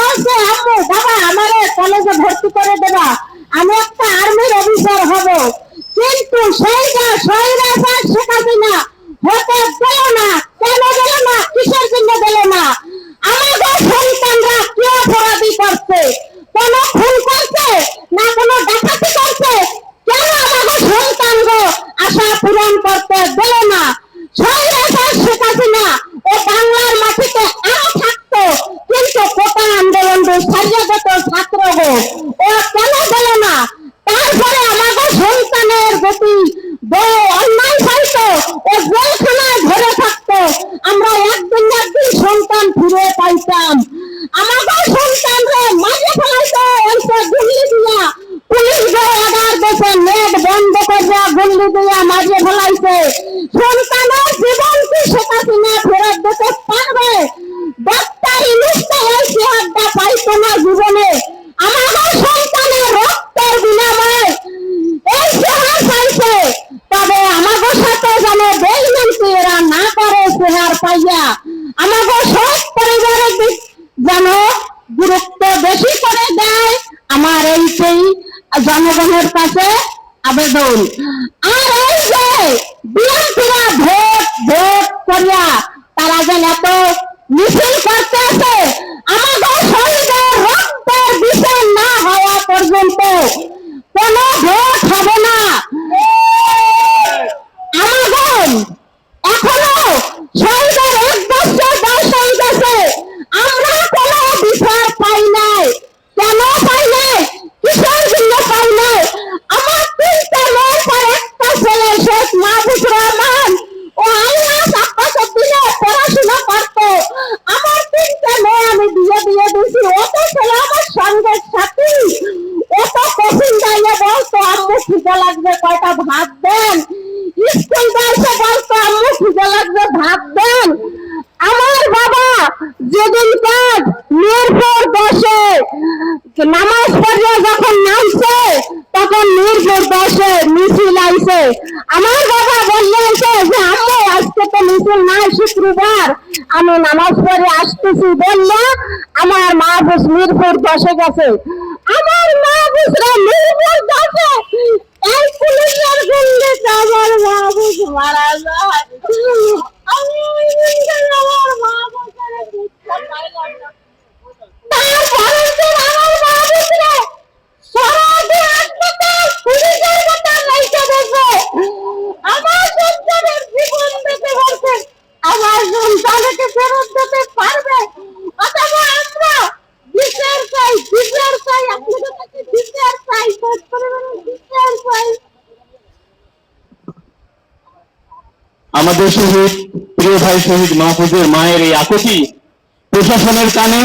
বলছে আম্মু বাবা আমারে কলেজে ভর্তি করে দেবা, আমি একটা আর্মির অফিসার হব, কিন্তু সেইটা স্বৈরাচার শেখ হাসিনা হতে দিল না। কেন দিল না? কিসের জন্য দিল না? আমাদের সন্তানরা কি অপরাধী করছে? কোন খুন করছে না কোন ডাকাতি করছে? কেন আমাদের সন্তানগো আশা পূরণ করতে দিল না? স্বৈরাচার শেখ হাসিনা ও বাংলার মাটিতে আরো থাকতো, কিন্তু কোটা আন্দোলন সারিয়াগত ছাত্রগো ও কেন দিল না? তারপরে আমাদের সন্তানের গতি বউ অন্যায় পাইতো ও জেলখানায় ধরে থাকতো, আমরা একদিন একদিন সন্তান ফিরে পাইতাম। আমাদের সন্তানরে মাঝে ফেলাইতো এসে গুল্লি দিয়া, পুলিশ গো অর্ডার দেশে নেট বন্ধ করে গুল্লি দিয়া মাঝে ফেলাইছে। সন্তানের জীবন কি শেখ হাসিনা ফেরত দিতে পারবে? ডাক্তার ইনুসটা এই চেহারটা পাইতো না জীবনে। আমাদের সন্তানের রক্তের বিনিময়ে এই চেহার পাইছে, তবে আমাদের সাথে যেন বেইমানতি এরা না করে চেহার পাইয়া আমাদের সব পরিবারের দিক যেন গুরুত্ব বেশি করে দেয়, আমার এইটাই জনগণের কাছে আবেদন। আর এই যে বিএনপিরা ভোট ভোট করিয়া তারা যেন এত মিছিল করতেছে, আমাদের শহীদের রক্তের বিচার না হওয়া পর্যন্ত কোন ভোট হবে না। আমাদের এখনো শহীদের 1 বছর বয়স হয়ে গেছে, আমরা কোন বিচার পাই নাই। কেন পাই নাই? কিসের জন্য পাই নাই? আমার 3টা মেয়ের পর একটা ছেলে শেখ মাহবুবুর রহমান ও আল্লাহ আব্বাসুদ্দিনে পড়াশোনা করতো। আমার 3টা মেয়ে আমি বিয়ে দিয়ে দিয়েছি, ও তো ছিল আমার সঙ্গের সাথী। ও তো কোচিং যাইয়ে বলতো আম্মু খিদে লাগবে কয়টা ভাত দেন, স্কুল বয়সে বলতো আম্মু খিদে লাগবে ভাত দেন। আমার বাবা যেদিন কাজ মিরপুর বসে নামাজ পড়িয়া যখন নামছে তখন মিরপুর বসে মিছিল আইছে, আমার বাবা বললেছে যে আম্মু আজকে তো মিছিল নাই, শুক্রবার আমি নামাজ পড়ে আসতেছি বললে আমার মা বুঝ মিরপুর বসে গেছে। আমার মা বুঝরা মিরপুর বসে এই পুলিশের গুলিতে আমার মা বুঝ মারা যায়। আমি ওই দিনকে আমার মা বুঝরে দুঃখ পাইলাম না। তারপরে আমার মা বুঝরে সরাসরি হাসপাতাল পুলিশের কথা লাইতে দেখবে আমার সন্তানের জীবন বেঁচে গেছে, আমার সন্তানকে ফেরত দিতে পারবে? অথবা আমরা বিচার চাই, বিচার চাই, আপনাদের কাছে বিচার চাই, বিচার চাই। আমাদের শহীদ প্রিয় ভাই শহীদ মাহফুজের মায়ের এই আকুতি প্রশাসনের কানে